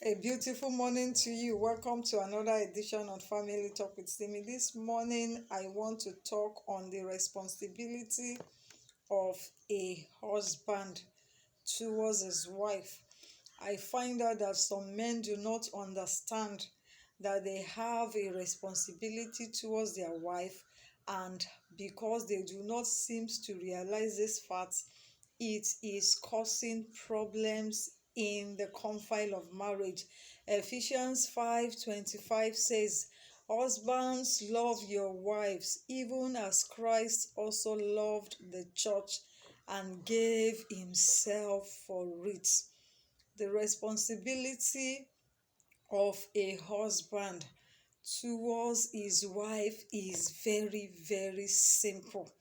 A beautiful morning to you. Welcome to another edition of Family Talk with Simi. This morning, I want to talk on the responsibility of a husband towards his wife. I find out that some men do not understand that they have a responsibility towards their wife, and because they do not seem to realize this fact, it is causing problems in the confine of marriage. Ephesians 5:25 says, "Husbands, love your wives, even as Christ also loved the church and gave himself for it." The responsibility of a husband towards his wife is very, very simple.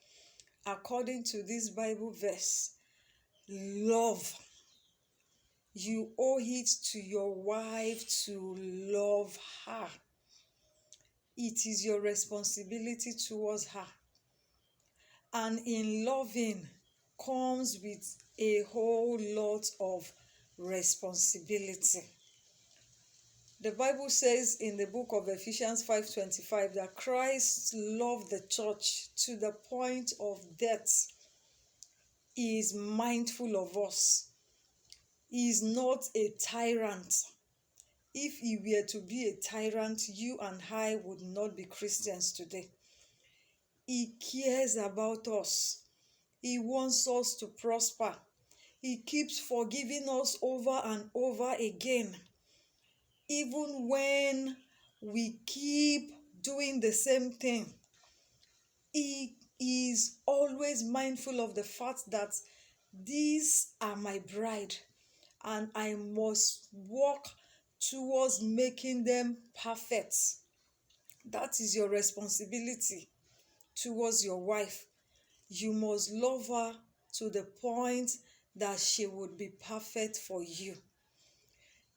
According to this Bible verse, love. You owe it to your wife to love her. It is your responsibility towards her. And in loving comes with a whole lot of responsibility. The Bible says in the book of Ephesians 5:25 that Christ loved the church to the point of death. He is mindful of us. He is not a tyrant. If he were to be a tyrant, you and I would not be Christians today. He cares about us. He wants us to prosper. He keeps forgiving us over and over again. Even when we keep doing the same thing, he is always mindful of the fact that these are my bride and I must work towards making them perfect. That is your responsibility towards your wife. You must love her to the point that she would be perfect for you.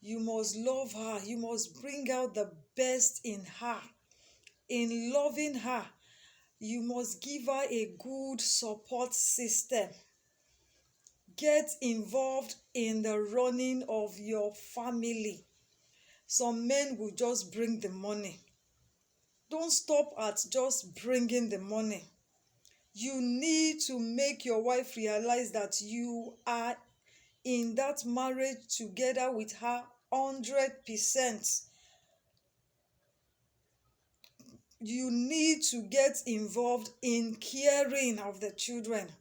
You must love her. You must bring out the best in her. In loving her, you must give her a good support system. Get involved in the running of your family. Some men will just bring the money. Don't stop at just bringing the money. You need to make your wife realize that you are in that marriage together with her 100%. You need to get involved in caring of the children.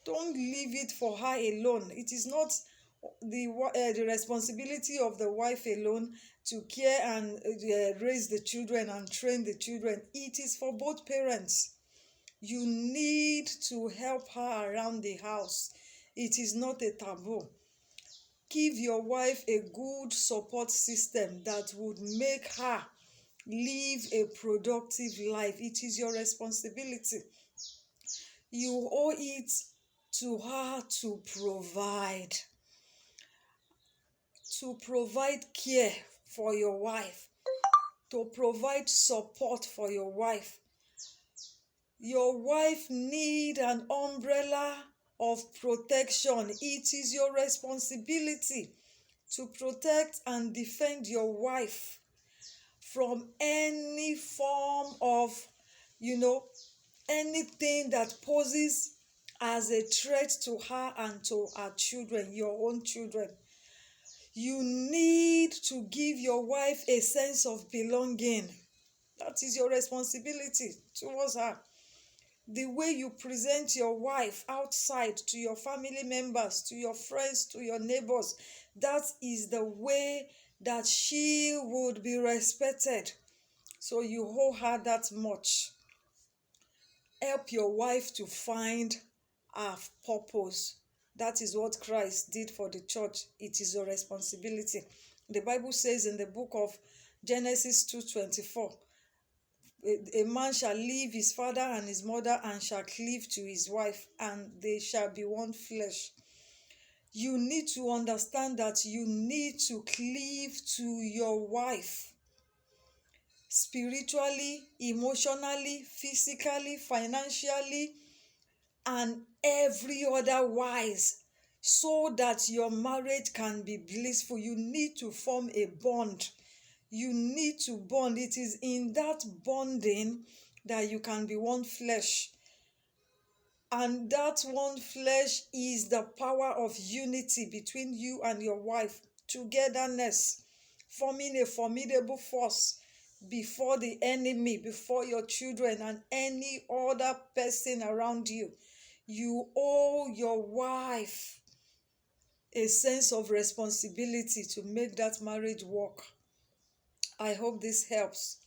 Don't leave it for her alone. It is not the responsibility of the wife alone to care and raise the children and train the children. It is for both parents. You need to help her around the house. It is not a taboo. Give your wife a good support system that would make her live a productive life. It is your responsibility. You owe it to her to provide care for your wife, to provide support for your wife. Your wife needs an umbrella of protection. It is your responsibility to protect and defend your wife from any form of, anything that poses as a threat to her and to her children, your own children. You need to give your wife a sense of belonging. That is your responsibility towards her. The way you present your wife outside to your family members, to your friends, to your neighbors, that is the way that she would be respected. So you owe her that much. Help your wife to find her purpose. That is what Christ did for the church. It is your responsibility. The Bible says in the book of Genesis 2:24, a man shall leave his father and his mother and shall cleave to his wife, and they shall be one flesh. You need to understand that you need to cleave to your wife. Spiritually, emotionally, physically, financially, and every other wise. so that your marriage can be blissful. You need to form a bond. You need to bond. It is in that bonding that you can be one flesh. And that one flesh is the power of unity between you and your wife, togetherness, forming a formidable force before the enemy, before your children, and any other person around you. You owe your wife a sense of responsibility to make that marriage work. I hope this helps.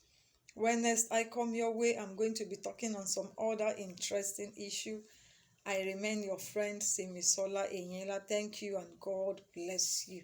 When next I come your way, I'm going to be talking on some other interesting issue. I remain your friend, Simisola Enyela. Thank you and God bless you.